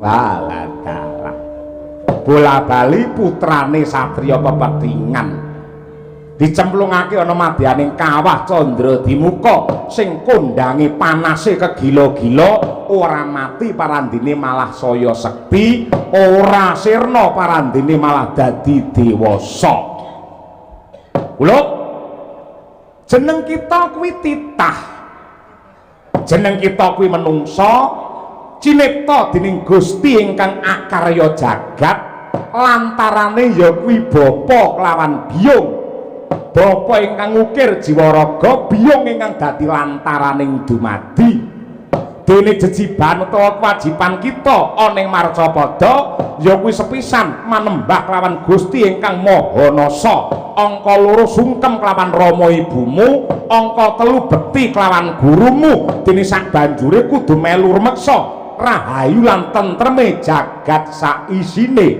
Waladara bola bali putrane satriya pepethingan dicemplungake ana madyaning kawah Candradimuka sing kondange panase kegila-gila ora mati parandene malah saya sekti ora sirna parandene malah dadi dewasa. Kula jeneng kita kuwi titah, jeneng kita kuwi menungsa cinipta dening Gusti ingkang akarya jagat lantarane ya kuwi bapa kelawan biyung. Bapa ingkang ngukir jiwa raga, biyung ingkang dadi lantaraning dumadi. Dene jejiban utawa kewajiban kita ana ing marcapada ya kuwi sepisan manembah kelawan Gusti ingkang Maha Nasa. Angka 2 sungkem kelawan rama ibumu, angka 3 bekti kelawan gurumu. Dene sak banjure kudu melu rumeksa rahayu lan tentreme jagat sak isine.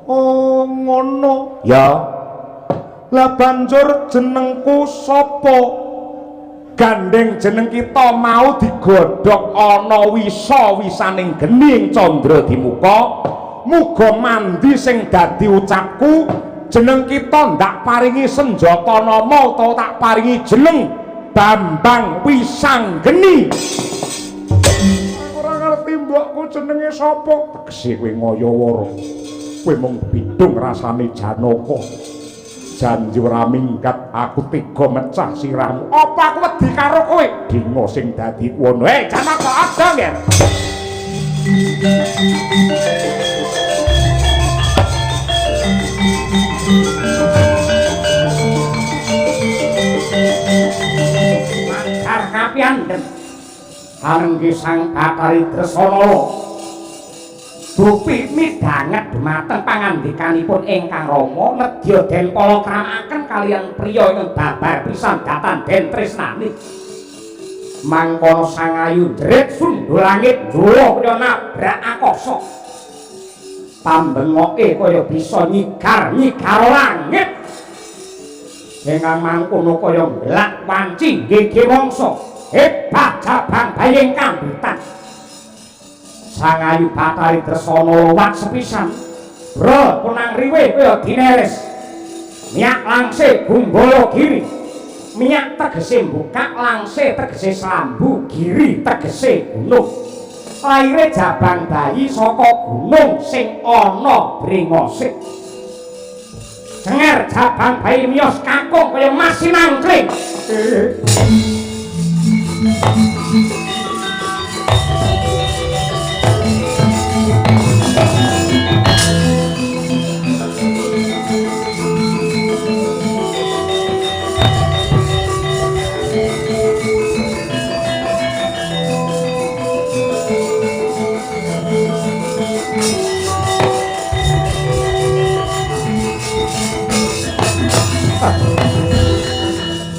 Oh ngono ya. Lah banjur jenengku sapa? Gandeng jeneng kita mau digodhog ana wisa-wisaning geni Candradimuka. Muga mandi sing dadi ucapku, jeneng kita ndak paringi senjata nama utawa tak paringi jeneng Bambang Wisanggeni. Ora ngerti mbokku jenenge sapa? Tegese kowe ngayawara. Kowe mung bidung rasane Janaka. Janji ora minggat aku tega mecah sirahmu. Apa aku wedi karo kowe? Dingo sing dadi wono. Janaka aja nggih. Mancar kapiandhen. Arengge sang Bathari Tresana. Dupi midhanget dumateng pangandikanipun ingkang Rama nedya den palakramaken kaliyan priya ingkang babar pisan datan den tresnani. Mangkono sang ayu ndrit sundul langit njowo kaya nabrak akasa. Pambengoke kaya bisa nyigar langit. Dengan mangkono kaya ngelak wanci gege mangsa. Hebat jabang baying kambutan. Sang ayu Bathari Tresana lowat sepisan. Bro punang riwe kaya dineres. Miyak langse Gunggala Giri. Miyak tegese mbukak, langse tegese slambu, giri tegese gunung. Laire jabang bayi saka gunung sing ana bringosik. Cenger jabang bayi miyos kakung kaya masinangkling.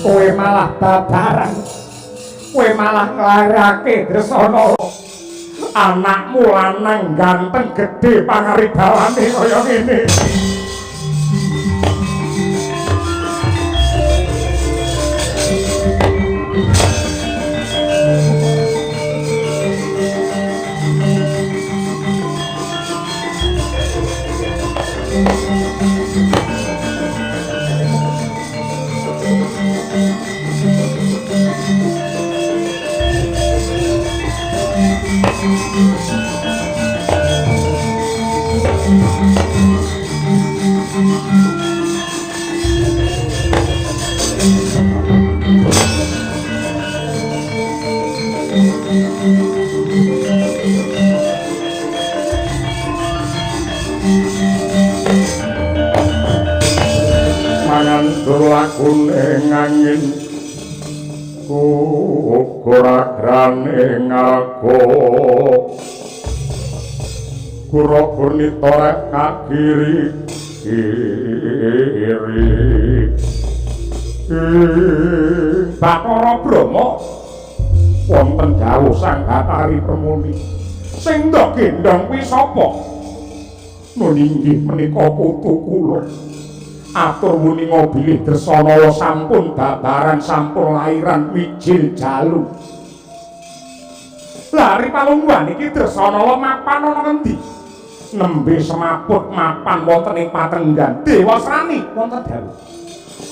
Kowe malah babaran, kowe malah nglarake Dresana. Anakmu lanang ganteng gedhe pangaribawane kaya ngene. Lakune ngangin kuragrane ngago kura gurnita rek kakiri kiri Bathara Brahma wonten dawuh sang Bathari Permuni sing ndok gendong kuwi sapa? Nun inggih menika putu kula. Atur muni ngobilih Dresana sampun babaran sampun lairan wijil jalu. Lari Palungguhan iki Dresanala mapan ana ngendi? Nembe semaput mapan wonten ing Patenggan. Dewa Srani wonten dawuh.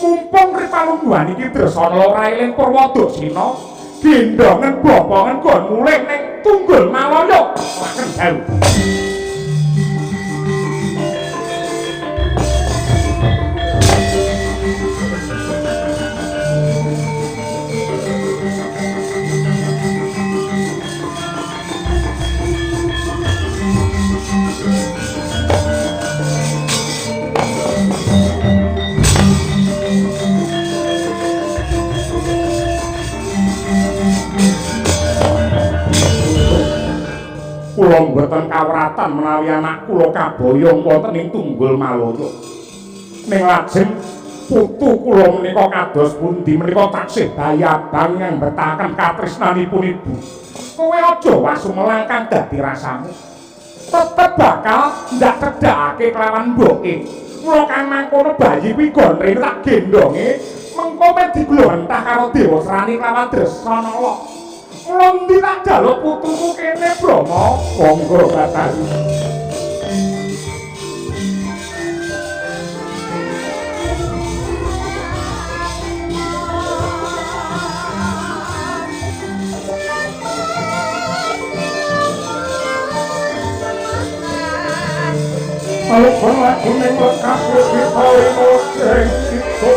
Mumpung Ripalungguhan iki Dresanala ora eling Purwadasena, gendongen bobongen gon mulih ning Tunggul Malaya. Laken dawuh. Kula mboten kawratan menawi anak kula kaboyong wonten ing Tunggul Malaya. Ning lajeng putu kula menika kados pundi menika taksih bayabang ngambetaken katresnanipun ibu. Kowe aja wasu melangkang dadi rasamu. Tetep bakal ndak cedhakake kelawan mboke. Mula kang mangkono bayi kuwi gonre tak gendonge mengko diglo entah karo Dewa Srani kelawan Dresanala. Londi tak jaluk putuku kene Brama. Monggo Bathari. Kalau berlaku ning lekaku dipawai moseng itu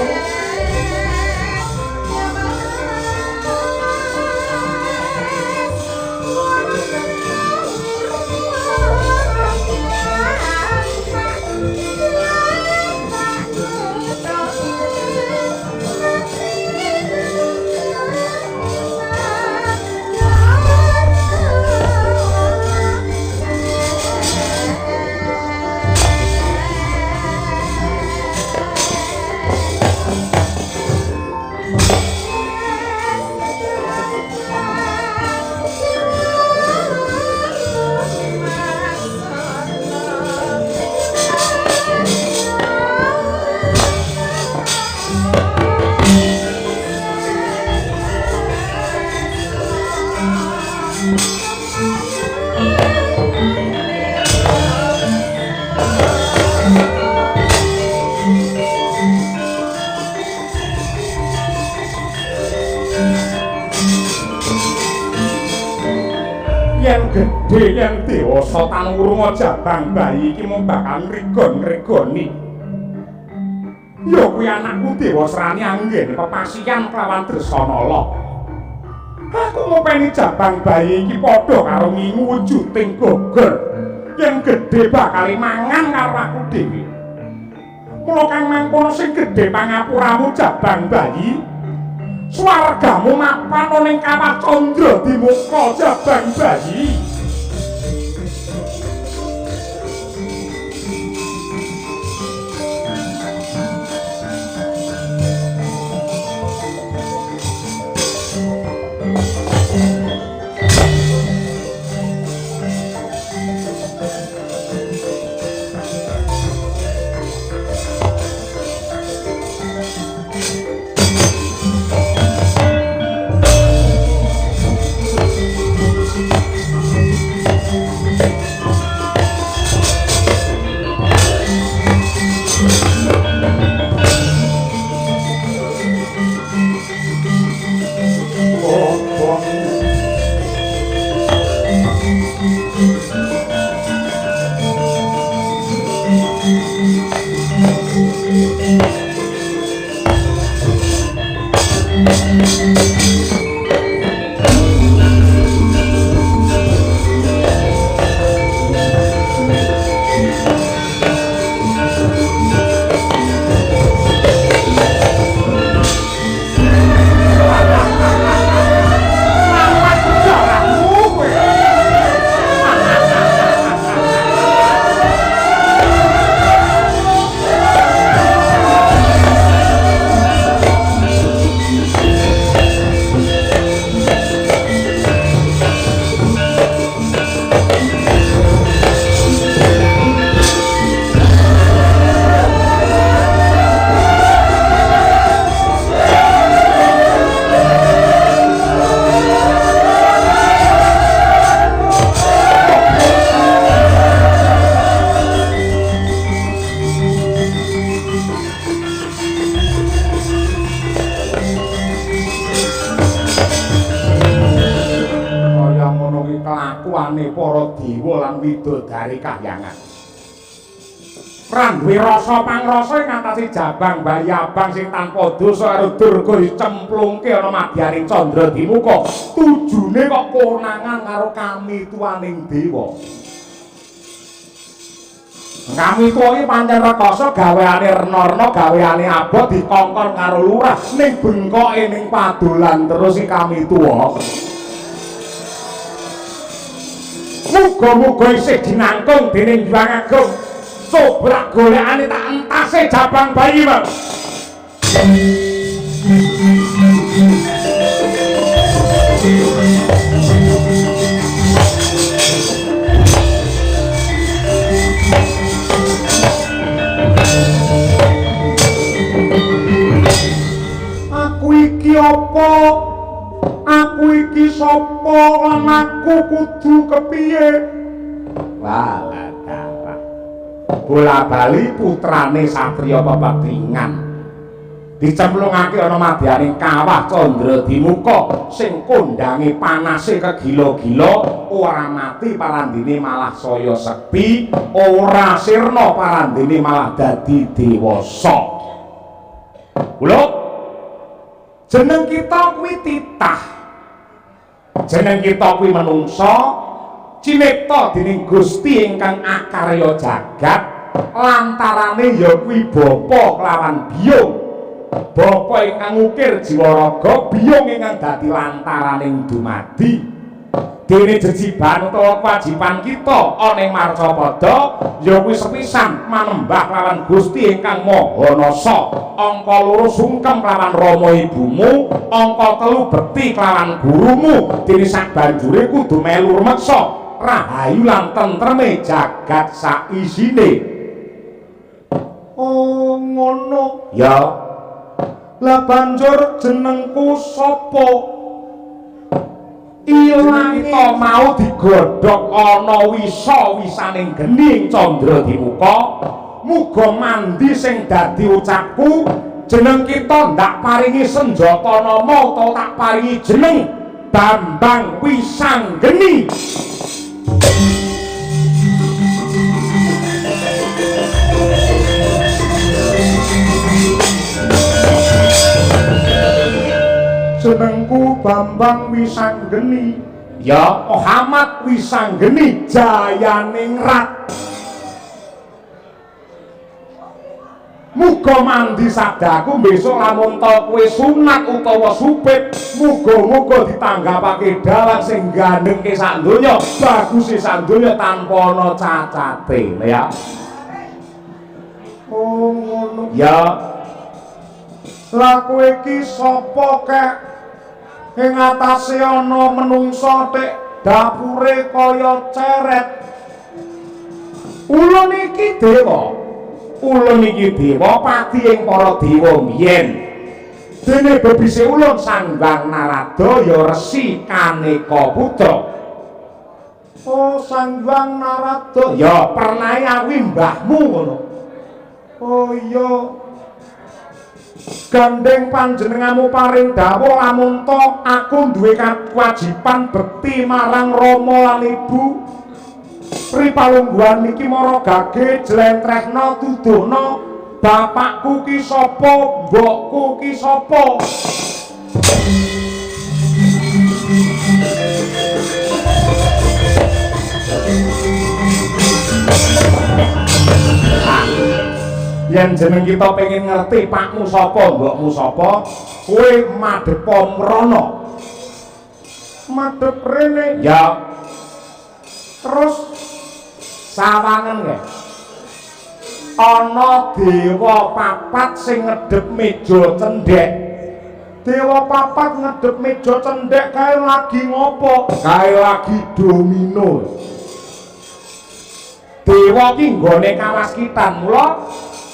gede yang dewasa tanurunga jabang bayi iki mung bakal ngregon-ngregoni. Ya kuwi anakku Dewa Srani anggene pepasihan kelawan Dresanala. Aku ngopeni jabang bayi iki padha karo ngingu wujuding gogor. Yang gede bakal mangan karo aku dhewe. Mula kang mangkono sing gedhe pangapuramu jabang bayi. Swargamu mapan ning Kawah Candra Dimuka jabang bayi. timbange para dewa lan widodari kahyangan. Pran duwe rasa pangrasa ing atase jabang bayi abang sing tanpa dosa karo durga dicemplungke ana madyaning candra dimuka. Tujune kok konangan karo kami tuaning dewa. Kami tuwa iki pancen rekoso gaweane Rena-rena gaweane abot dikongkon karo lurah ning bengkoke ning padolan terus si kami tuwa. Muga-muga isih dinangkung dening Hyang Agung. Sobrak golekane tak entase jabang bayi, Mas. Aku iki apa? Aku iki sapa lan aku kudu kepiye? Wah, bola bali putrane satriya pepethingan dicemplungake ana madyaning kawah candra dimuka sing kondange panase kegila-gila ora mati parandene malah saya sepi ora sirna parandene malah dadi dewasa. Kula jeneng kita kuwi titah, jeneng kita kuwi manungsa cinipta dening Gusti ingkang akarya jagat. Lantarane ya kuwi bapa kelawan biyung, bapa ingkang ngukir jiwa raga, biyung ingkang dadi lantaraning dumadi. Dene jejiban utawa kewajiban kita ana ing marcapada ya kuwi sepisan manembah kelawan Gusti ingkang Maha Nasa. Angka 2 sungkem kelawan rama ibumu, angka 3 bekti kelawan gurumu. Dene sak banjure kudu melu rumeksa rahayu lan tentreme jagat sak isine. Oh ngono ya. Lah banjur jenengku sapa? Ilang kita mau digodhog ana wisa-wisaning geni candra dimuka. Muga mandi sing dadi ucapku, jeneng kita ndak paringi senjata nama utawa tak paringi jeneng Bambang Wisanggeni. Jenengku Bambang Wisanggeni. Ya Muhammad Wisanggeni Jayaningrat. Muga mandi sadaku besok lamun ta kowe sunat utawa supit, muga-muga ditanggapake dalang sing gandengke sak donya, baguse sak donya tanpa ana cacate, ya. Oh ngono. Ya. Lah kowe iki sapa kek? Ing atase ana menungsa tek dapure kaya ceret. Ulun iki dewa. Ulun iki dewa pati ing para dewa mbiyen. Dene bebise ulun Sanghyang Narada ya Resi Kaneka Putra. Oh, Sanghyang Narada. Ya pernahe awi mbahmu ngono. Oh iya. Gandeng panjenenganmu paring dawuh lamun to aku duwe kewajiban bekti marang Rama lan Ibu. Pripalungguhan iki mara gage jlentrehna tuduhna bapakku ki sapa, mbokku ki sapa. Yen jeneng kita pengen ngerti pakmu sapa, mbokmu sapa, kowe madhep mrana. Madhep rene. Ya. Terus sawangen nggih. Ana dewa papat sing ngedhep meja cendhek. Dewa papat ngedhep meja cendhek kae lagi ngopo? Kae lagi domino. Dewa ki nggone kawaskitan, mula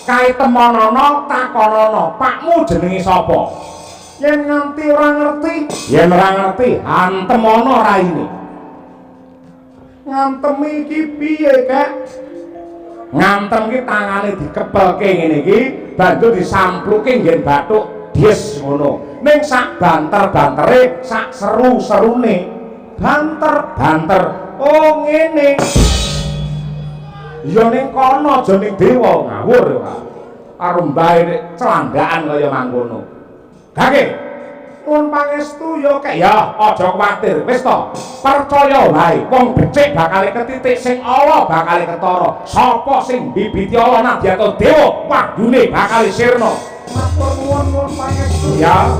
kae temonana takonana, pakmu jenenge sapa? Yen nganti ora ngerti, hantemono raine. Ngantem iki piye, Kek? Ngantem ki tangane dikepelke ngene iki, banjur disampluke nggen bathuk des ngono. Ning sak banter-bantere, sak seru-serune, banter-banter Oh ngene. Ya ning kono aja ning dewa ngawur Pak. Karo mbae nek celandakan kaya mangkono. Gage. Nuwun pangestu ya kek ya aja kuwatir. Wis to, percaya wae wong becik bakal ketitik sing ala bakal ketara. Sapa sing bibiti ala nadyato dewa wadune bakal sirna. Matur nuwun pangestu. Ya.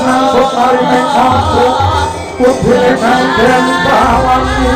Sambut mari ning kampung putune kandhen bawangi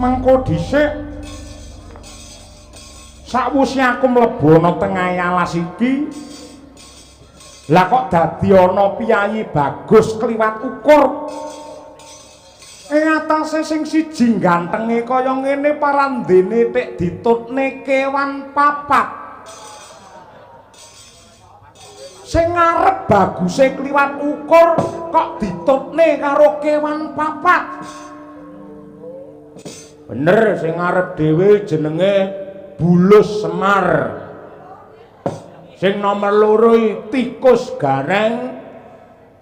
mengko dhisik sakwise aku mlebu ana tengah alas iki lah kok dadi ana piyayi bagus kliwat ukur ing atase sing siji gantenge kaya ngene parandene tek ditutne kewan papat sing ngarep baguse kliwat ukur kok ditutne karo kewan papat. Bener sing ngarep dhewe jenenge Bulus Semar. Sing nomor loro tikus gareng.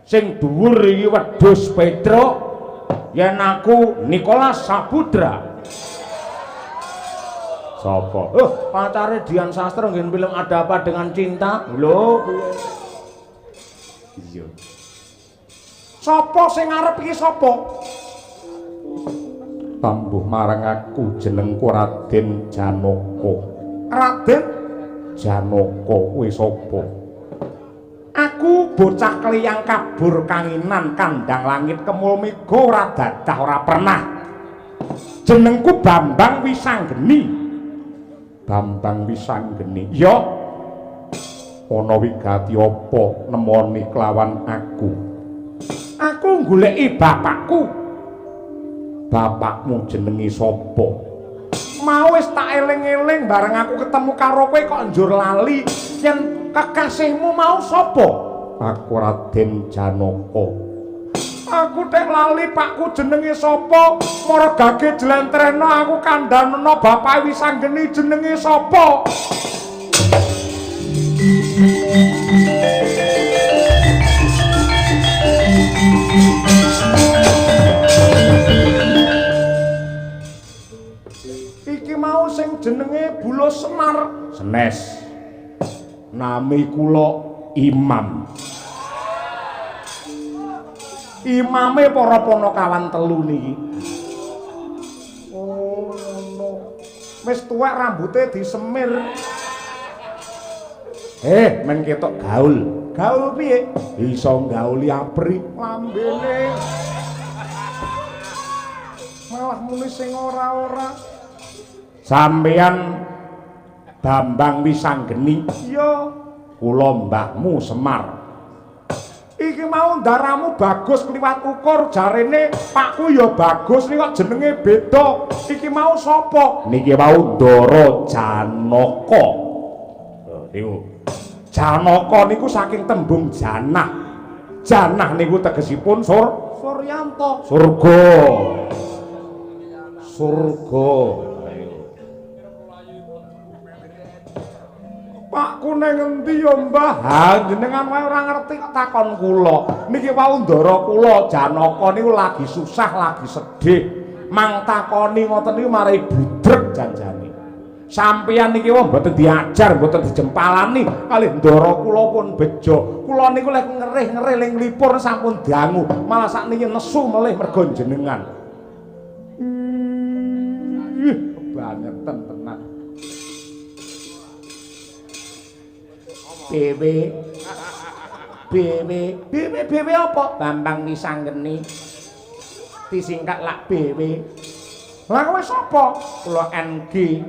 Sing dhuwur iki wedhus Petruk. Yen aku Nikolas Saputra. Sapa? Pacare Dian Sastro ngen film Ada Apa Dengan Cinta. Lho. Iya. Sapa sing ngarep iki sapa? Tambuh marang aku jenengku Raden Janaka. Raden Janaka kuwi sapa? Aku bocah kliyang kabur kanginan kandang langit kemul mega ora dadah ora pernah. Jenengku Bambang Wisanggeni. Bambang Wisanggeni. Ya. Ana wigati apa nemoni kelawan aku? Aku goleki bapakku. Bapakmu jenenge sapa? Mau wis tak eling-eling bareng aku ketemu karo kowe kok njur lali yen kekasihmu mau sapa? Aku Raden Janaka. Aku tek lali pakku jenenge sapa? Margage jlentrehna aku kandhanana bapak Wisanggeni jenenge sapa? Iki mau sing jenenge Bula Semar Senes. Nami kula Imam. Imame para Panakawan telu niki. Oh, ngono. Wis tuwek rambuté disemir. Men ketok gaul. Gaul piye? Iso gauli apri lambene. Malah muni sing ora-ora. Sampeyan Bambang Wisanggeni. Iya, kula mbahmu Semar. Iki mau ndaramu bagus kliwat ukur jarene pakku ya bagus nih kok jenenge beda. Iki mau sapa? Niki mau Ndara Janaka. Niku. Janaka niku saking tembung janah. Janah niku tegesipun Suryanto. Surga. Surga. Pakku nang endi ya Mbah? Ha jenengan wae ora ngerti kok takon kula. Niki wau ndara kula Janaka niku lagi susah, lagi sedih. Mang takoni ngoten niku marai budreg janjane. Sampeyan niki wae mboten diajar, mboten dijempalani kalih ndara kula pun bejo. Kula niku lek ngerih-ngerih ling lipur sampun dangu, malah sakniki nesu melih mergo jenengan. Kebangetan tenan. BW apa? Bambang Wisanggeni. Disingkat lak BW. Lah kowe sapa? Kula NG.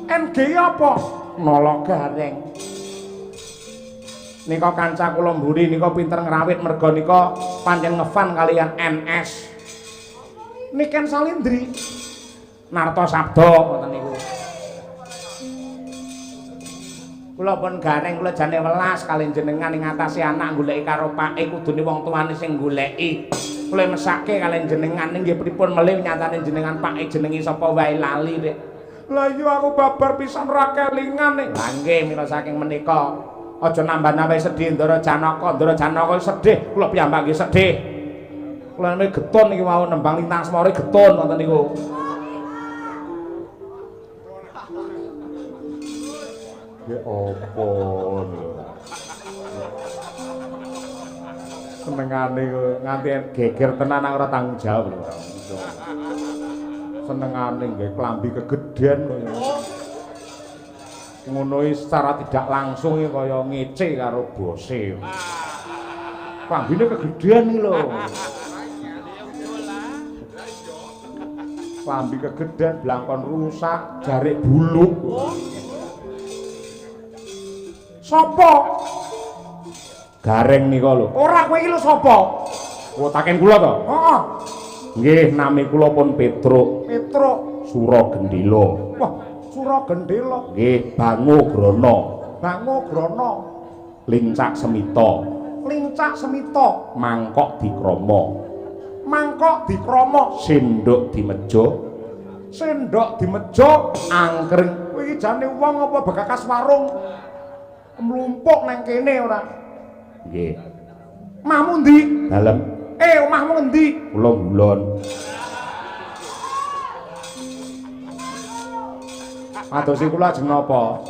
NG apa? Nala Gareng. Nika kanca kula mburi nika pinter ngrawit merga nika pancen ngefan kalian NS. Niken Salindri. Narta Sabda ngoten niku. Kula pun gareng kula jane welas kalian jenengan ing ngatasi anak goleki karo pake kudune wong tuane sing goleki. Kula mesake kalian jenengan nggih pripun melih nyatane jenengan pake jenengi sapa wae lali rek. Lah iya aku babar pisan ra kelingan nek. Lah nggih mila saking menika aja nambah-nambah sedih Ndara Janaka. Ndara Janaka sedih, kula piyambak nggih sedih. Kula niki getun iki mau nembang lintang semore getun wonten niku. Ya apa senengane nganti geger tenan ora tanggung jawab lho. Senengane nggih klambi kegedhen kaya ngono secara tidak langsung kaya ngece karo bose. Klambine kegedhen iki lho. Klambi kegedhen blangkon rusak, jarik buluk. Sapa? Gareng nika lho. Ora kowe iki lho sapa? Oh, taken kula to? Heeh. Nggih, nami kula pun Petruk. Petruk Suragendela. Wah, Suragendela. Nggih, Bangograna. Bangograna. Lincak Semita. Lincak Semita. Mangkok Dikrama. Mangkok Dikrama. Sendok Dimeja. Sendok Dimeja. Angkring. Kowe iki jane wong apa bekakas warung? Mlumpuk nang kene ora. Nggih. Omahmu ndi? Dalem. Omahmu endi? Kula Ngulon. Adosi kula ajeng napa?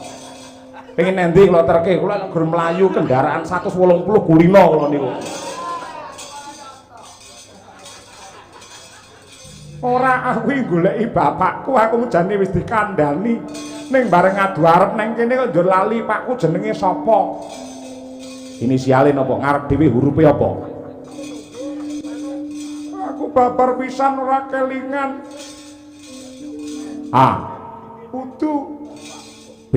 Pengin endi kula terke? Kula gur mlayu kendaraan 180 kulino kula niku. Ora aku goleki bapakku, aku jane wis dikandhani. Ning bareng adu arep nang kene kok njur lali pakku jenenge sapa? Inisiale napa? Ngarep dhewe hurufe apa? Aku babar pisan ora kelingan. A. Utu. B.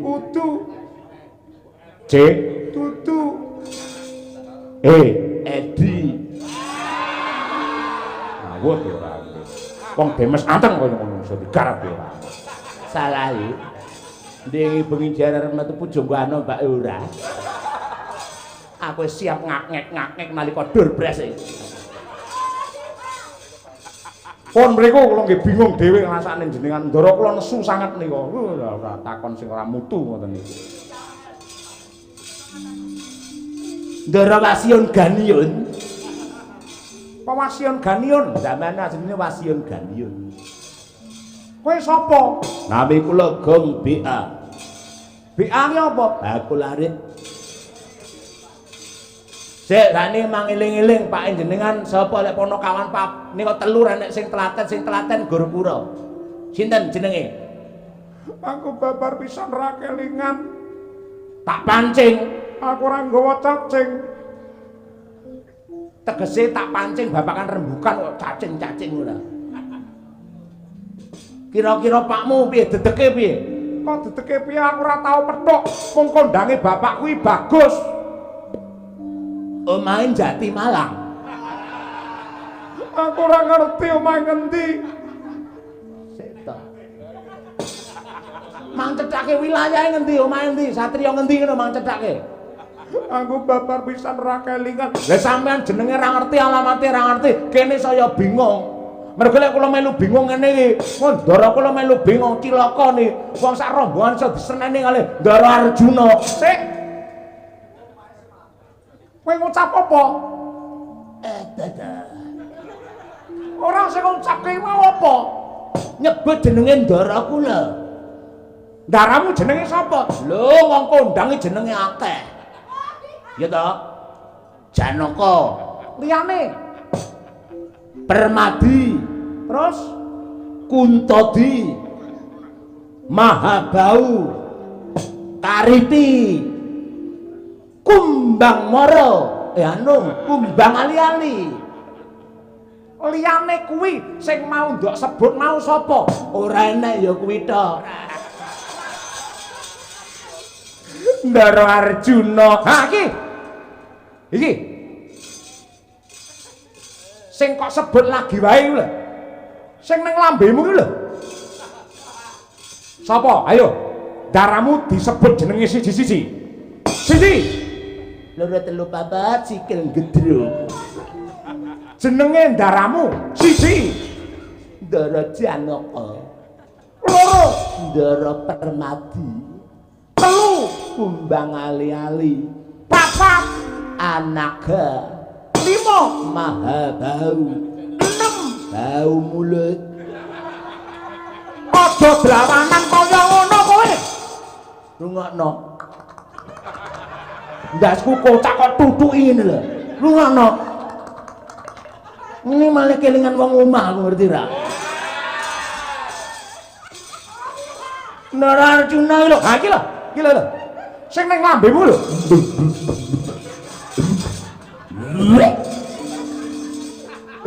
Utu. C. Tutu. E. Edi. Ngawut ora. Wong demes anteng kaya ngono iso digarap ya. Salah iki. Ndingi bengi jarer metu pujangana mbak ora. Aku siap ngak-ngek nalika dur brese. Pun mriku kula nggih bingung dhewe ngrasakne jenengan ndara kula nesu sanget nika. Ora takon sing ora mutu ngoten niku. Ndara Wasion Ganiun. Wasion Ganiun, Zamane asline Wasion Ganiun. Kowe sapa? Nami kula Gong BA. BA ki apa? Bakul arit. Sik rane mangiling-iling Pak jenengan sapa lek ponokawan Pak nika telu renek sing telaten Gurupura. Sinten jenenge? Aku babar pisan ra kelingan. Tak pancing. Aku ora nggawa cacing. Tegese tak pancing babakan rembukan kok cacing-cacing ora. Kira-kira pakmu piye dedeke piye? Kok dedeke piye aku ora tau petuk. Mung kondange bapak kuwi bagus. Omahe Jati Malang. Aku ora ngerti omahe ngendi. Seto. Mang cethake wilayahe ngendi, omahe endi, satriya ngendi ngono mang cethake. Aku babar pisan ra kelingan. Lah sampean jenenge ra ngerti, alamate ra ngerti, kene saya bingung. Mergo lek kula melu bingung ngene iki, Ndara kula melu bingung cilaka nih. Wong sak rombongan iso diseneni kalih Ndara Arjuna. Sik. Kowe ngucap apa? Ora sing ngucapke mau apa? Nyebut jenenge Ndara kula. Ndaramu jenenge sapa? Lho wong kondange jenenge akeh. Ya toh? Janaka, Liyane Permadi, terus Kuntadi, Mahabau, Kariti, Kumbang Mara, Kumbang Ali-ali. liyane kuwi sing mau ndok sebut mau sapa? Ora enek ya kuwi tok. Ndara Arjuna. Ha iki. Iki. Sing kok sebut lagi wae lho. Sing ning lambemu ki lho. Sapa? Ayo. Daramu disebut jenenge siji-siji. Siji. Loro telu papat sikil gedruk. Jenenge ndaramu siji. Ndara Janaka. Loro. Ndara Permadi. Telu. Kumbang Ali-ali. Papat. Anaga. 5. Mahabau. 6. Bau mulut. Aja drawanan kaya ngono kowe. Rungokno. Ndasku kocak kok tutuki ngene lho. Rungokno. Ini malah kelingan wong omah aku ngerti ra. Ndara Arjuna lho. Ha iki lho. Iki lho. Sing ning lambemu lho.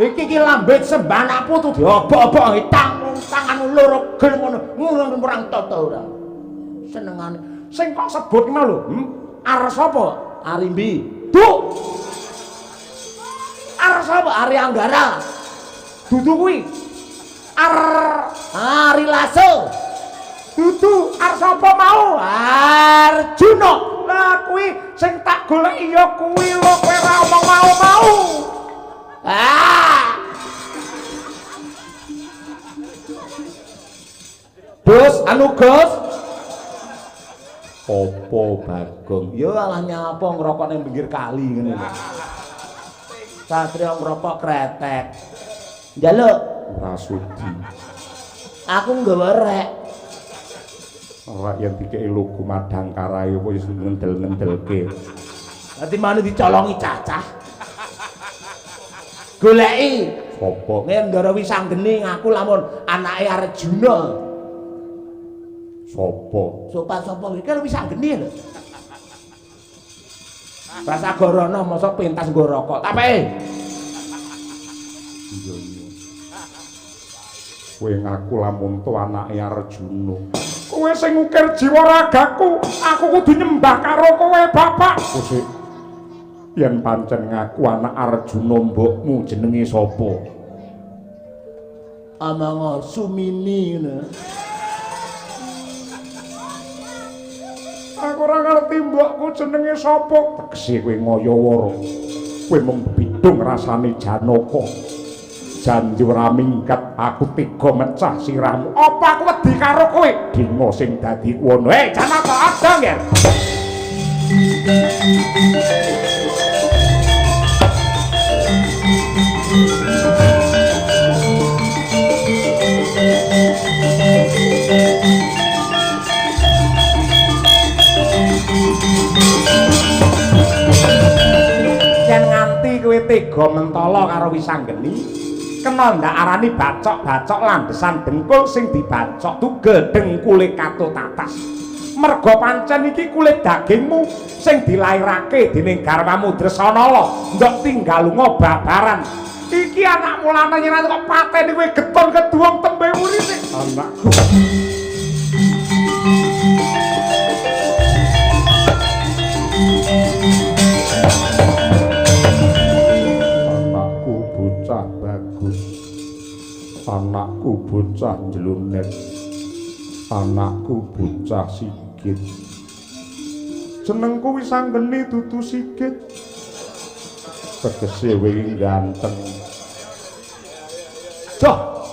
Iki ki lambe sembah putu diobok-obok tangan loro gel ngono perang tata ora. Senengane. Sing kok sebut ki mau lho. Arep sapa? Arimbi. Duk. Arep sapa? Ari Anggara. Dudu kuwi. Ari Lasso. Dudu arep sapa mau? Arjuna. Lah kuwi sing tak goleki ya kuwi lho kowe ora omong mau-mau. Gus, anu Gus. Opo Bagong? Ya alah nyapa ngerokok ning pinggir kali ngene lho. Satria ngerokok kretek. Njaluk Rasudi. aku nggawa rek. Ora yen dikeki logo Madangkara ya apa wis ngendel-ngendelke. Dadi maneh dicolongi cacah. Goleki Sapa? Ndara Wisanggeni ngaku lamun anake Arjuna. Sapa? Sapa iki kan Wisanggeni lho. Rasa gorono mosok pentas nggo rokok. Tapeke. Iya iya. Kowe ngaku lamun to anake Arjuna. Kowe sing ngukir jiwa ragaku, aku kudu nyembah karo kowe, Bapak. Kusik. Yen pancen ngaku anak Arjuna mbokmu jenenge sapa? Amang Sumini ngono. Aku ora ngerti mbokku jenenge sapa. Tegese kowe ngayawara. Kowe mung bidung rasane Janaka. Janji ora minggat aku tega mecah sirahmu. Apa aku wedi karo kowe? Dinga sing dadi kuwono. Janaka ada nggih. Yen nganti kowe tega mentala karo Wisanggeni, kena ndak arani bacok-bacok landesan dengkul sing dibacok tugel dengkule katut atas. Merga pancen iki kulit dagingmu sing dilairake dening garwamu Dresanala ndok tinggal lunga babaran. Iki anakmu lanang yen kok pateni kowe geton keduwong tembe urite. Anakku. Anakku bocah bagus. Anakku bocah jlunet. Anakku bocah sigit. Jenengku Wisanggeni dudu sigit. Tegese wingi ganteng. Joh.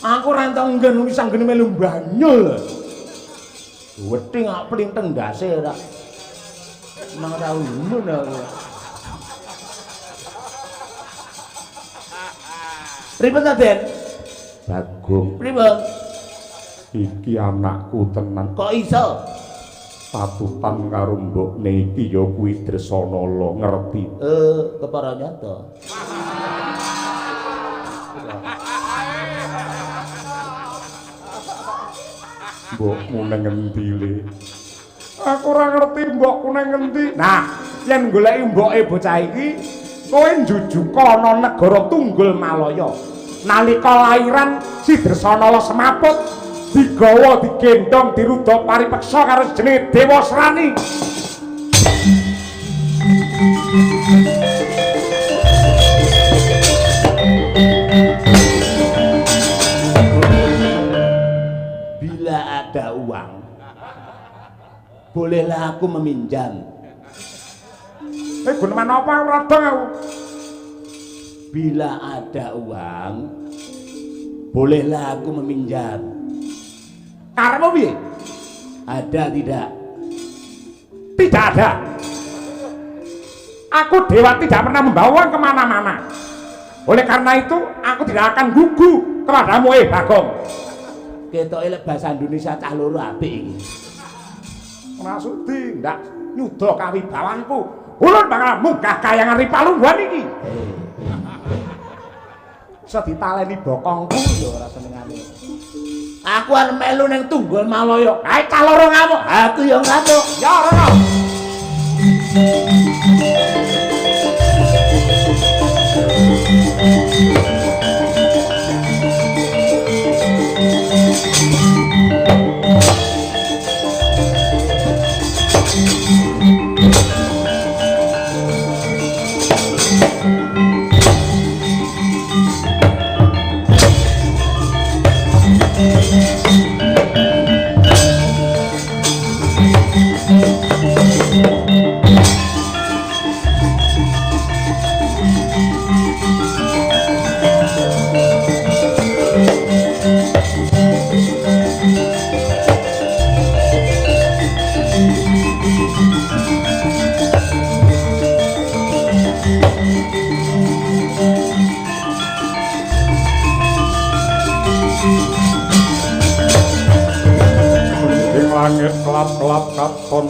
Aku ora entuk nggen Wisanggeni melu banyul. Wedi ngak plinteng ndase ora. Nang ora umun aku. Pripun ta, Den? Bagong, Pripun? iki anakku tenan. Kok iso? Patutan karo mbokne iki ya kuwi Dresanala, ngerti? Kepara nyata. Mbokmu nang endi le? Aku ora ngerti mbokku nang endi. Nah, yen goleki mboke bocah iki, kowe njujuka ana negara Tunggul Malaya. Nalika lairan si Dresanala semaput, digawa digendong dirudha paripeksa karo jenenge Dewa Srani. Bila ada uang, bolehlah aku meminjam. Guneman apa ora dong aku? Bila ada uang, bolehlah aku meminjam. Karepmu piye? Ada tidak? Tidak ada. Aku dewa tidak pernah membawa uang kemana-mana. Oleh karena itu, aku tidak akan gugu kepadamu, Bagong. Ketoke lek bahasa Indonesia cah loro apik iki. Maksudi ndak nyuda kawibawanku. Ulun bakal munggah kayangan Ripalungguhan iki. Iso ditaleni bokongku ya ora senengane. Aku arep melu ning Tunggul Malaya. Kae cah loro ngamuk. Aku ya ngamuk. Ya ora. Langit kelap-kelap katon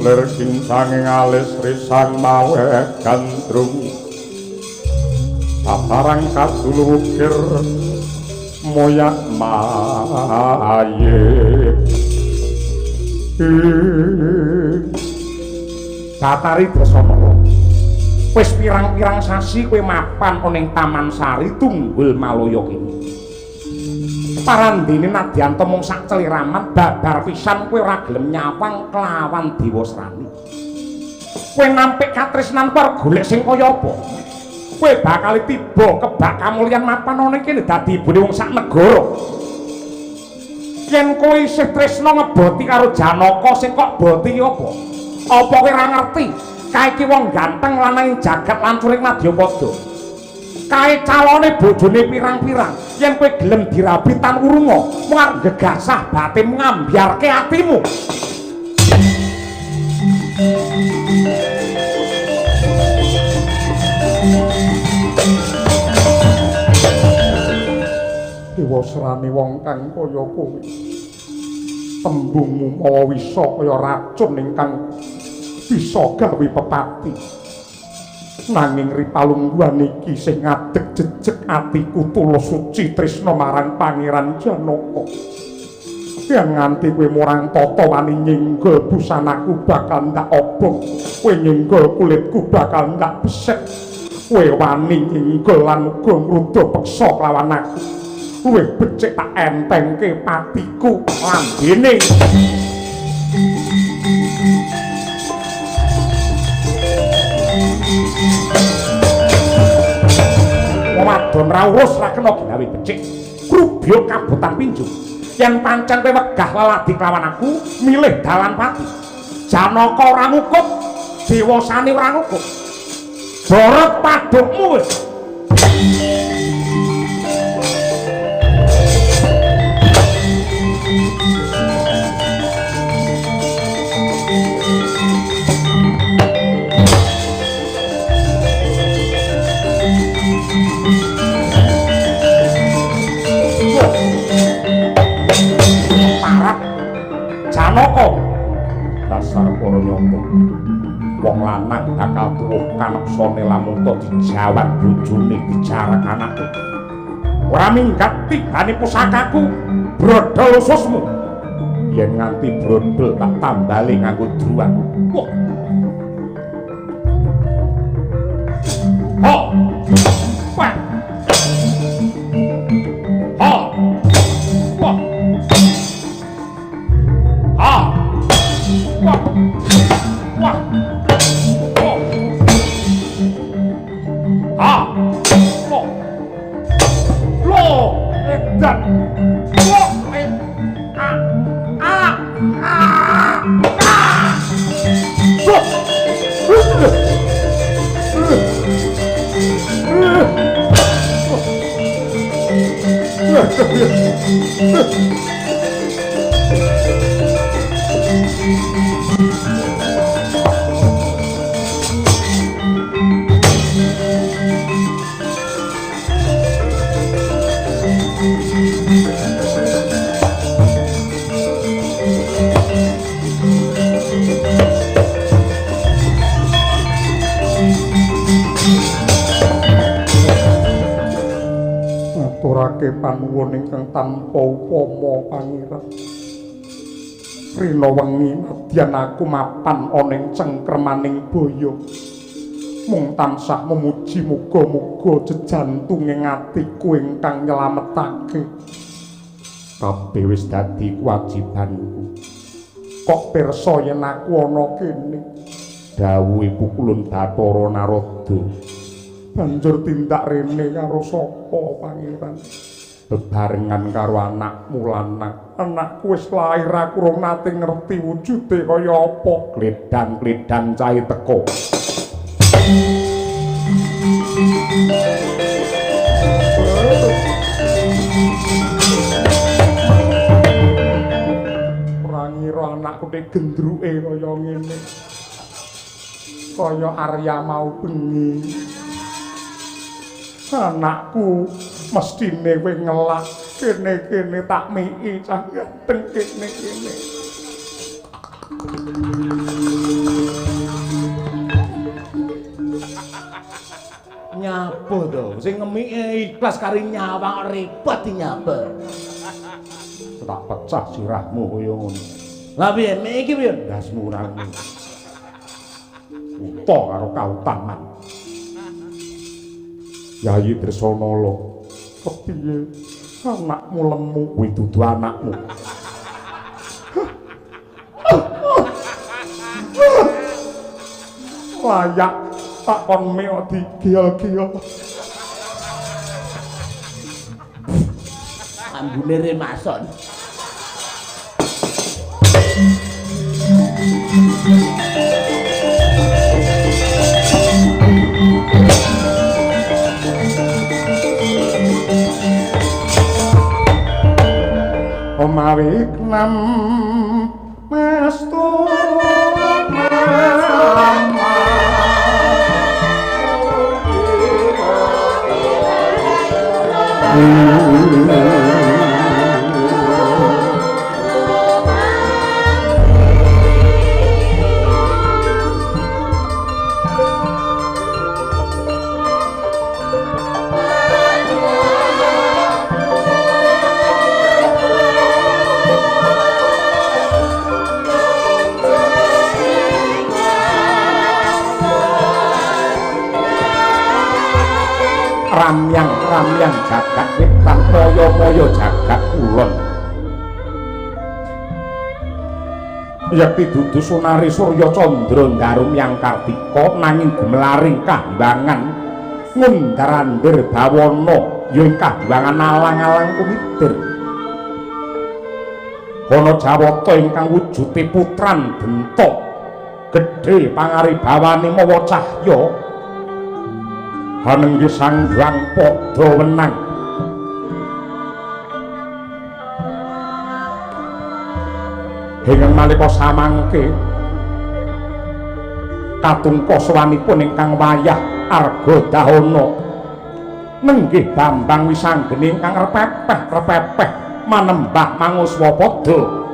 lir kincanging alis risang mawe gandrung paparang kadulu ukir moyak maye Batari Dresanala wis pirang-pirang sasi kowe mapan ana ing Taman Sari Tunggul Malaya kene parandene nadyan mung sak celiraman babar pisan kowe ora gelem nyawang kelawan Dewa Srani. Kowe nampik katresnan par golek sing kaya apa? kowe bakal tiba kebak kamulyan mapan ana kene dadi ibune wong sak negara. Yen kowe isih tresna ngeboti karo Janaka sing kok boti apa? Apa kowe ora ngerti? Kae iki wong ganteng lanang jagat lancuring Madyapada. Kae calone bojone pirang-pirang. Yen kowe gelem dirabi tan urunga, mung arep gegasah batim ngambyarke atimu. Dewa serani wong kang kaya kowe. Tembungmu mawa wisa kaya racun ingkang bisa gawe pepati. Nanging ripalungguhan iki sing ngadeg jejeg atiku tulus suci tresna marang Pangeran Janaka. Yen nganti kowe murang tata wani nyinggol busanaku bakal ndak obong, kowe nyinggol kulitku bakal ndak besek. Kowe wani nyinggol lan uga ngruda peksa lawan aku. Kowe becik tak entengke patiku lambene. Wadon rawus ra kena gawe becik. Krubya kabotan pinjung. Yen pancen kowe wegah leladi kelawan aku, milih dalan pati. Janaka ora ngukup, Dewasane ora ngukup. Borot padukmu wis. Janaka dasar para nyompo wong lanang bakal tuwuh kaneksane lamun to dijawab bojone dijarak anake ora minggat tibane pusakaku brodol ususmu yen nganti brodol tak tambali nganggo druan panuwun ingkang tanpa upama Pangeran. Rina wengi nadyan aku mapan ana ing cengkremaning baya. Mung tansah memuji muga-muga jejantunge atiku ingkang nyelametake. Kabeh wis dadi kewajibanku. Kok pirsa yen aku ana kene? Dawuhe Pukulun Bathara Narada. Banjur tindak rene karo sapa Pangeran? Bebarengan karo anakmu lanang. Anakku wis lair aku rong nate ngerti wujude kaya apa. Gledang-gledang cahe teko. Ora ngira anakku nek gendruke kaya ngene. Kaya Arya mau bengi. Anakku mestine kowe ngelak kene-kene tak miki cah ganteng kene-kene. Nyapa to sing ngemike ikhlas kari nyawang repot nyapa. Tak pecah sirahmu kaya ngono. Lah piye iki piye? Dasmu rangi. Uta karo kautan man. Yayi Dresanala, kepiye anakmu lemu kuwi dudu anakmu. tak kon meo digial-gial. Ambune remason. Omawi kenam mestu ramyang jagat witan moyo-moyo jagat kulon yakti dudu sunari surya candra ndarum yang kartika nanging gemelaring kahyangan ngundarandir bawana ing kahyangan alang-alang kumitir ana jawata ingkang wujude putran bentuk gedhe pangaribawane mawa cahya hanenggi sang hyang padha wenang ingkang nalika samangke katungka sawanipun ingkang wayah Argadahana nenggih Bambang Wisanggeni ingkang repepeh manembah Manguswapada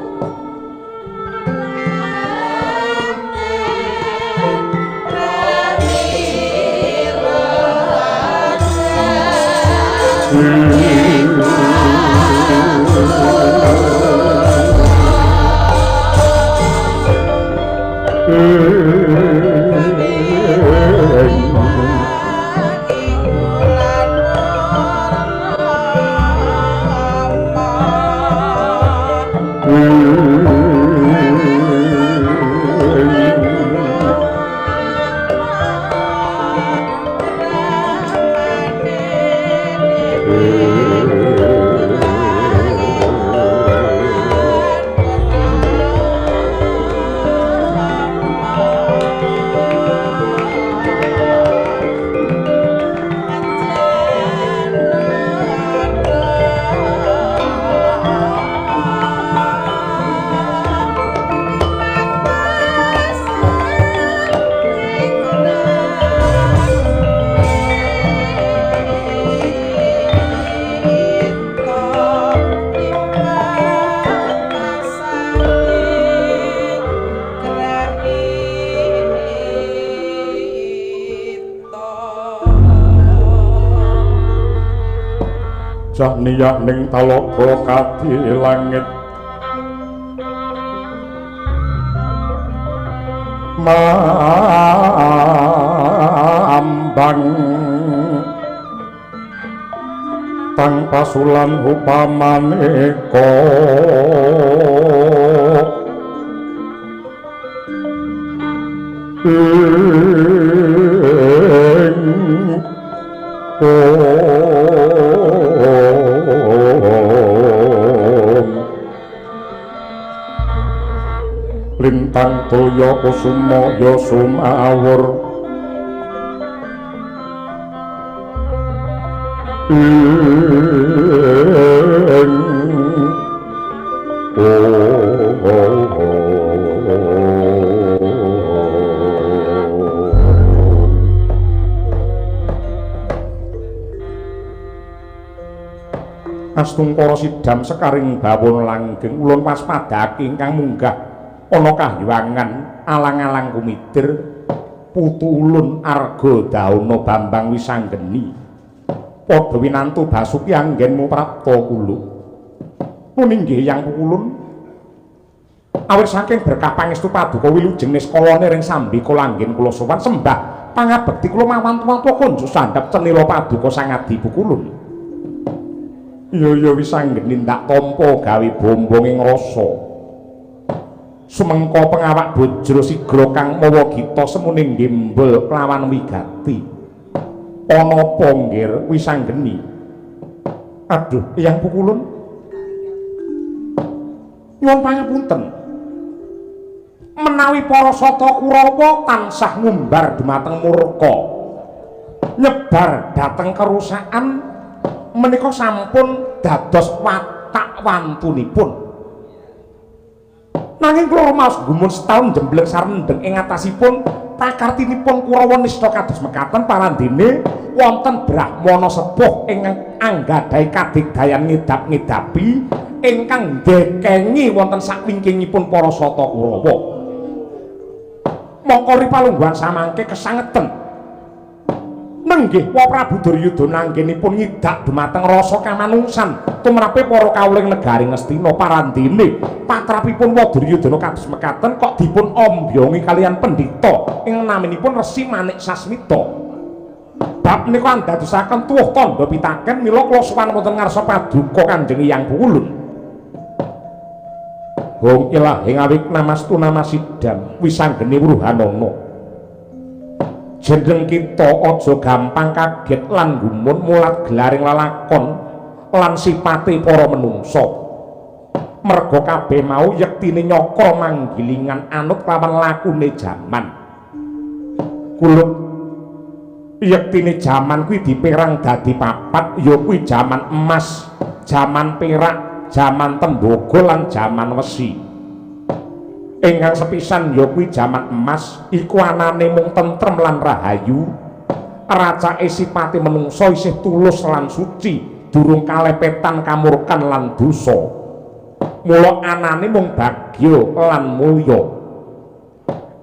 niyak ning talaga kadi langit mambang tang pasulan upamaneka lintang toya kusuma ya sumawur Astungkara sidam sekaring bawon langgeng ulun waspadake ingkang munggah ana kahyangan alang-alang kumitir putu ulun Argadahana Bambang Wisanggeni padha winantu Basuki anggenmu prapta kula nuninggih yang ulun awit saking berkah pangestu paduka wilujeng niskalane ring sambika langgen kula sowan sembah pangabekti kula mawantu-wantu konjo sandhap cenila paduka sang adibu kulun. Ya Wisanggeni ndak tampa gawe bombong ing rasa sumengko pengawak bojro sigra kang mawa gita semune gembel kelawan wigati ana apa nggir Wisanggeni? Aduh Eyang Pukulun nyuwun pangapunten menawi para sata Kurawa tansah ngumbar dumateng murka nyebar dhateng kerusakan menika sampun dados watak wantunipun. Nanging kula rumaos gumun setahun jembleng sarendeng ing atasipun pakartinipun Kurawa nista kados mekaten parandene wonten Brahmana sepuh ingkang anggadhahi kadigdayan ngidap-ngidapi ingkang ndekengi wonten sakwingkingipun para sata Kurawa. Mongko ripalungguhan samangke kesangeten nenggih Wa Prabu Duryudana anggenipun ngidak dumateng rasa kamanungsan tumrape para kawuling negari Ngastina parandene patrapipun Wa Duryudana kados mekaten kok dipun ombyongi kalian pendhita ing naminipun Resi Manik Sasmita. Bab menika andadosaken tuwuh tandha pitaken mila kula sowan wonten ngarsa paduka Kanjeng Hyang Pukulun. Hong Ilahi ngawik namastu namasidam Wisanggeni Wuruhanana. Jeneng kita aja gampang kaget lan gumun mulat gelaring lalakon lan sipate para menungsa. Merga kabeh mau yektine nyakra manggilingan anut lawan lakune jaman. Kuluk yektine jaman kuwi dipérang dadi papat ya kuwi jaman emas, jaman perak, jaman tembaga lan jaman wesi. Ingkang sepisan ya kuwi jaman emas iku anane mung tentrem lan rahayu, racake sipate menungsa isih tulus lan suci, durung kalepetan kamurkan lan dosa. Mula anane mung bagya lan mulya.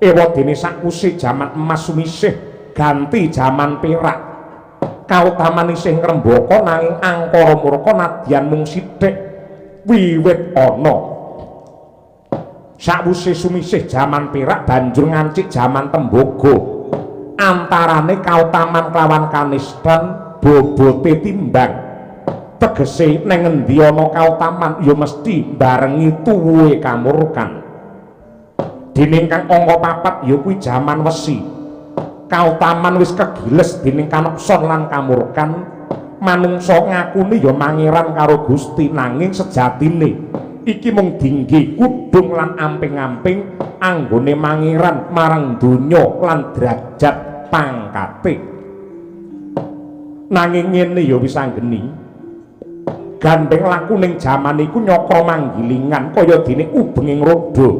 Ewadene sakwise jaman emas sumisih ganti jaman perak. Kautaman isih ngrembaka nanging angkara murka nadyan mung sithik wiwit ana. Sakwise sumisih jaman perak banjur ngancik jaman tembaga. Antarane kautaman kelawan kanistan bobote timbang. Tegese ning endi ana kautaman ya mesti barengi tuwuhe kamurkan. Dening kang angka papat ya kuwi jaman wesi. Kautaman wis kegiles dening kanekson lan kamurkan. Manungsa ngakune ya mangeran karo Gusti nanging sejatine iki mung dinggi kudung lan amping-amping anggone mangiran marang donya lan derajat pangkate. Nanging ngene ya Wisanggeni, gandeng laku ning jaman iku nyakra manggilingan kaya dene ubenging roda.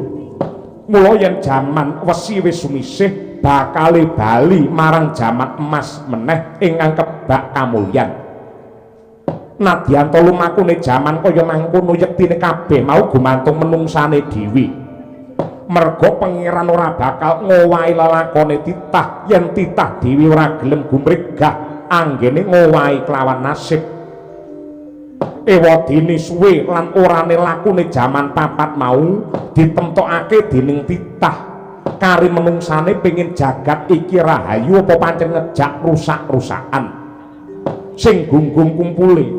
Mula yen jaman wesi wis sumisih bakale bali marang jaman emas meneh ingkang kebak kamulyan. Nadyan to lumakune jaman kaya mangkono yektine kabeh mau gumantung menungsane dhewe. Merga pangeran ora bakal ngowahi lelakone titah yen titah dhewe ora gelem gumregah anggene ngowahi kelawan nasib. Ewadene suwe lan orane lakune jaman papat mau ditemtokake dening titah kari menungsane pengin jagat iki rahayu apa pancen ngejak rusak-rusakan. Sing gunggung kumpule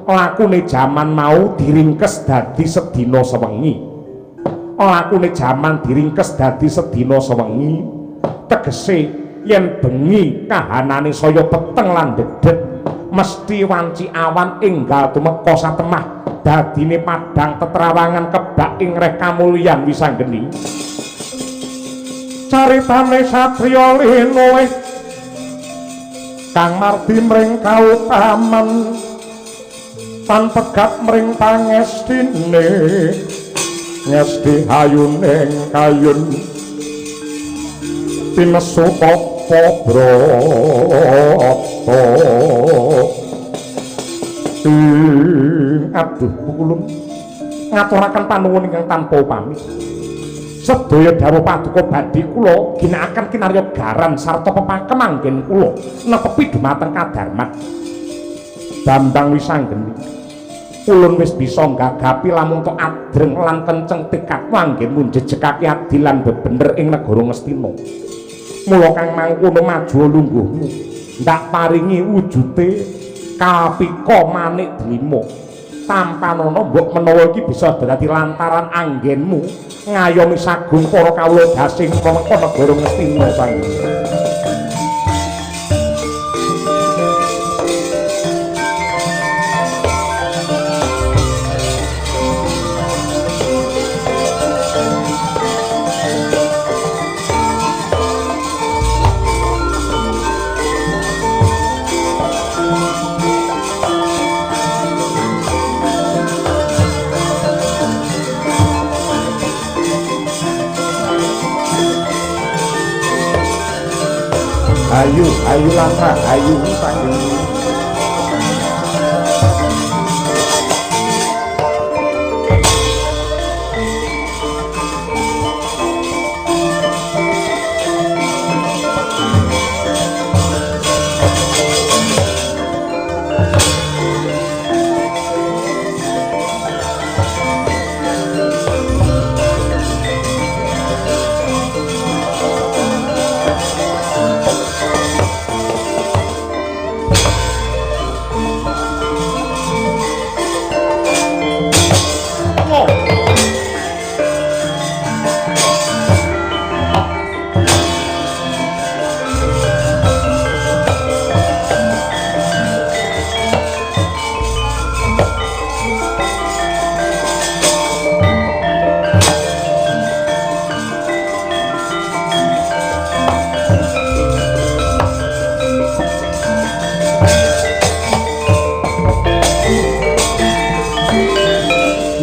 lakune jaman mau diringkes dadi sedina sewengi. Lakune jaman diringkes dadi sedina sewengi tegese yen bengi kahanane saya peteng lan dedet mesti wanci awan enggal tumeka satemah dadine padang teterawangan kebak ing reh kamulyan Wisanggeni. Caritane satriya linoe kang mardi mring kautaman tan pegat mring pangestine ngesti hayuning kayun pinesu apa brata. Aduh Pukulun ngaturaken panuwun ingkang tanpa upami. Sedaya dawuh paduka badhe kula ginakaken kinarya garan sarta pepakem anggen kula netepi dumateng kadarmat. Bambang Wisanggeni, ulun wis bisa nggagapi lamun tok adreng lan kenceng tekad anggenmu njejekake adil lan bebener ing negara Ngastina. Mula kang mangkono maju lungguhmu ndak paringi wujute kapika manik drima Tampanana mbok menawa iki bisa dadi lantaran anggenmu ngayomi sagung para kawula dasing mangka negara Ngastina Sanggeni. Ayu langkah ayu Sanggeni.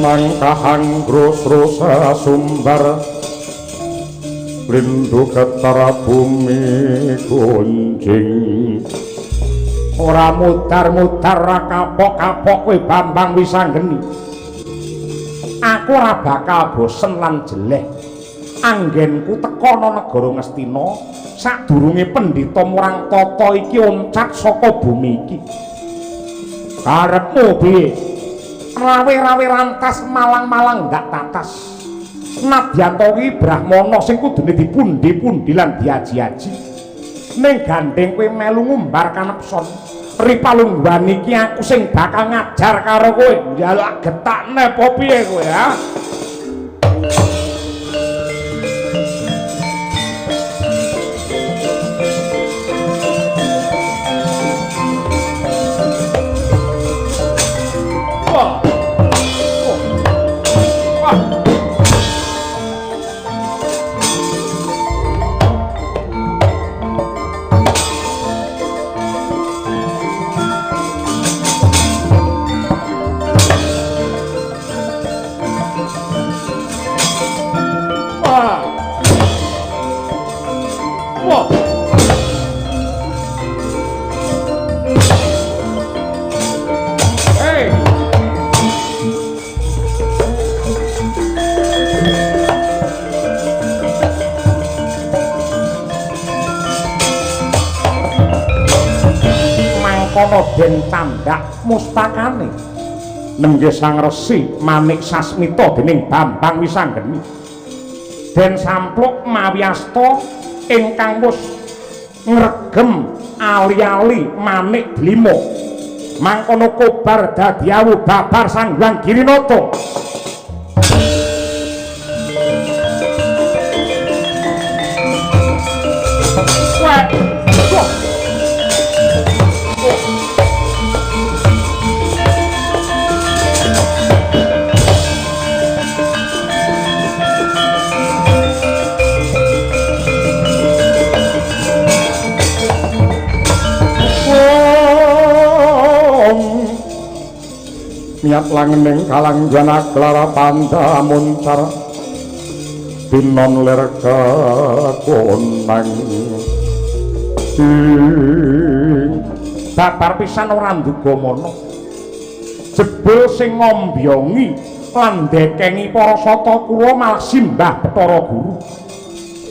Mangkahan grus-rusa sumbar rindu ketara bumi gunjing ora mudar-mudar ra kapok-kapok kowe Bambang Wisanggeni. Aku ora bakal bosen lan jeleh anggenku teka ana negara Ngastina sadurunge pendhita murang tata iki oncat saka bumi iki. Karepmu piye? Rawe-rawe rantas malang-malang ndak tatas. Nadyanto ki Brahmana sing kudune dipundi-pundi lan diaji-aji. Ning gandeng kowe melu ngumbar kanepson. Ripalungguhan iki aku sing bakal ngajar karo kowe. Njaluk getakne apa piye kowe ya? Kono den tandak mustakane nenggih Sang Resi Manik Sasmita dening Bambang Wisanggeni den sampluk mawiyasta ingkang wus ngregem ali-ali Manik Blima mangkono kobar dadi awu babar Sang Hyang Girinata. Miat langening kalangjana klara panda muncar tinon ler kakonang babar pisan ora nduga mana jebul sing ngombyongi lan ndekengi para sata kula malah simbah Bathara Guru.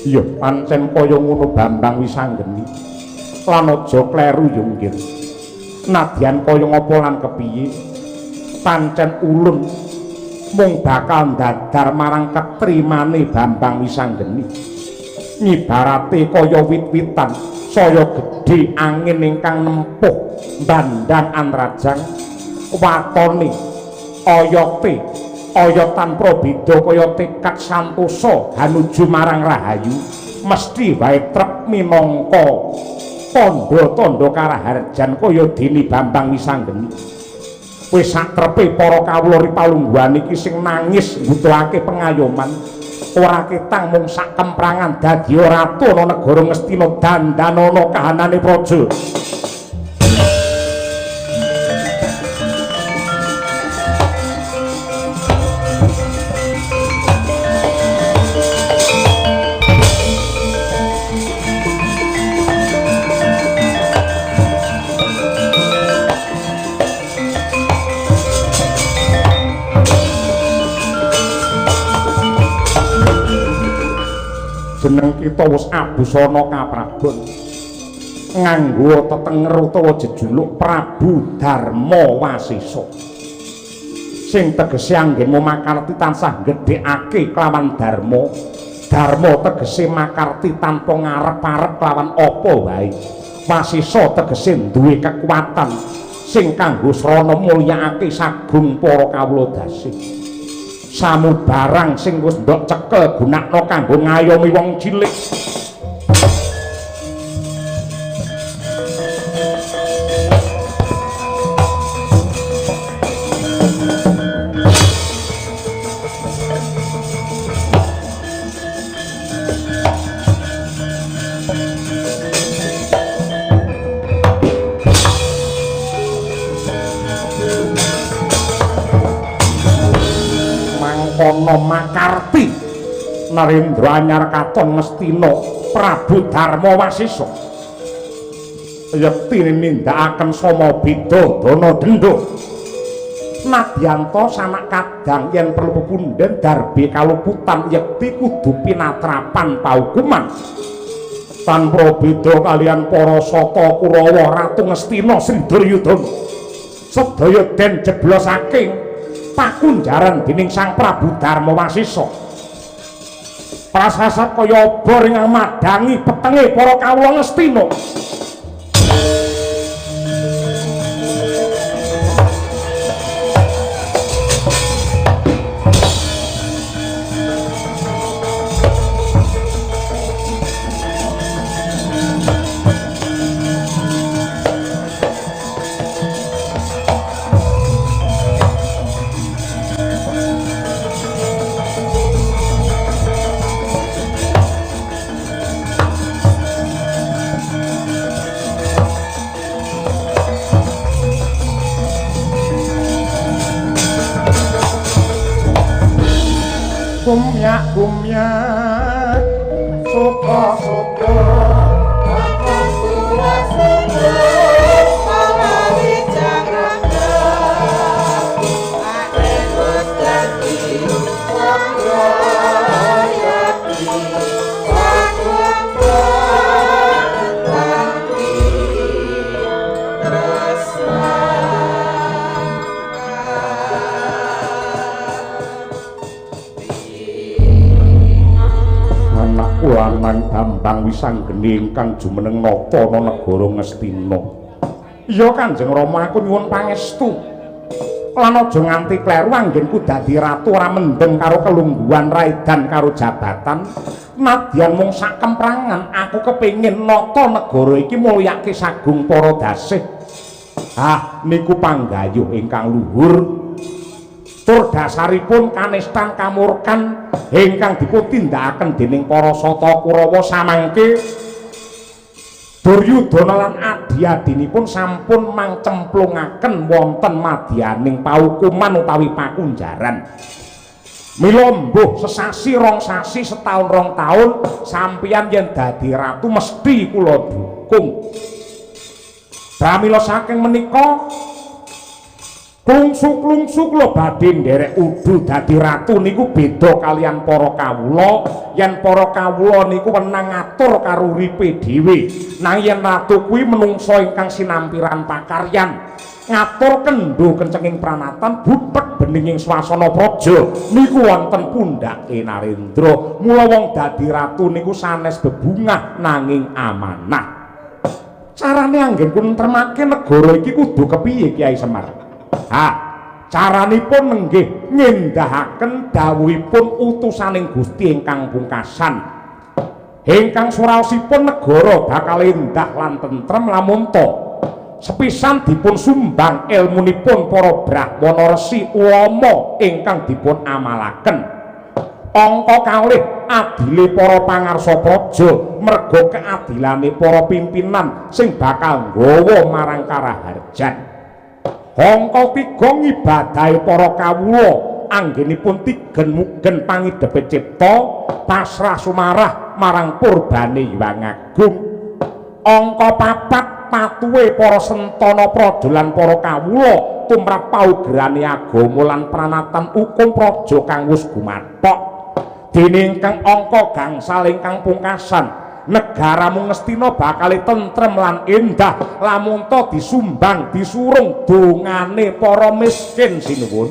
Iya pancen kaya ngono Bambang Wisanggeni lan aja kleru yungkir nadyan kaya ngapa lan kepiye pancen ulun mung bakal ndadar marang ketrimane Bambang Wisanggeni nyibarate kaya wit-witan saya gedhe angin ingkang nempuh bandang anrajang watone oyotan probida kaya tekad santosa hanuju marang rahayu mesti wae trep minangka tandha-tandha karaharjan kaya dene Bambang Wisanggeni. Wis satrepe para kawula ripalungguhan iki sing nangis mbutuhake pengayoman ora ketang mung sak kemprangan dadi ratu ana negara Ngastina dandanana kahanane praja. Jeneng kita wis abusana kaprabon nganggo tetenger utawa jejuluk Prabu Darma Wasisa sing tegese anggenmu makarti tansah gedhekake kelawan dharma. Dharma tegese makarti tanpa ngarep-arep kelawan apa wae. Wasisa tegese duwe kekuatan sing kanggo srana mulyakake sagung para kawula dasih. Samubarang sing wis ndok cekel gunakno kanggo ngayomi wong cilik. Kono makarti Narendra anyar katon Ngastina Prabu Darma Wasisa yektine nindakaken sama beda dana denda nadyanto sanak kadang yen perlu pepundhen darbe kaluputan yekti kudu pinatrapan paukuman tanpa beda kalian para sata Kurawa Ratu Ngastina Sri Duryudana sedaya den jeblosake pakunjaran dening Sang Prabu Darma Wasisa. Prasasat kaya obor ingkang madangi petenge para kawula Ngastina. Kumyak suka-suka lanang Bambang Wisanggeni ingkang jumeneng nata ana negara Ngastina. Iya Kanjeng Rama aku nyuwun pangestu. Lan aja nganti kleru anggenku dadi ratu ora mendeng karo kelungguhan raidan karo jabatan. Nadyan mung sak kemprangan aku kepengin nata negara iki mulyake sagung para dasih. Ah niku panggayuh ingkang luhur. Tur dasaripun kanistan kamurkan ingkang dipun-tindakaken dening para sata Kurawa samangke Duryudana lan adi-adinipun sampun mangcemplungaken wonten madyaning paukuman utawi pakunjaran. Mila mbuh sesasi rong sasi setahun rong taun sampeyan yen dadi ratu mesti kula dukung. Pramila saking menika klungsuk-klungsuk kula badhe nderek udu dadi ratu niku beda kalian para kawula. Yen para kawula niku wenang ngatur karo uripe dhewe. Nang yen ratu kuwi menungsa ingkang sinampiran pakaryan, ngatur kendho kencenging pranatan butek beninging swasana praja niku wonten pundhake Narendra. Mula wong dadi ratu niku sanes bebungah nanging amanah. Carane anggen kunentremake negara iki kudu kepiye Kyai Semar? caranipun nenggih ngendahaken dawuhipun utusaning Gusti ingkang pungkasan ingkang suraosipun negara bakal endah lan tentrem lamun to sepisan dipun sumbang ilmunipun para brahmana resi ulama ingkang dipun amalaken angka kalih adile para pangarsa praja merga keadilane para pimpinan sing bakal nggawa marang karaharjan angka 3 ngibadahi para kawula anggenipun tigen mugen pangidhepe cipta pasrah sumarah marang purbane Hyang Agung angka 4 patuhe para sentana praja lan para kawula tumrap paugerane agama lan pranatan hukum praja kang wis gumathok dene ingkang angka gangsal ingkang pungkasan negaramu Ngastina bakal tentrem lan endah lamun to disumbang disurung dongane para miskin sinuwun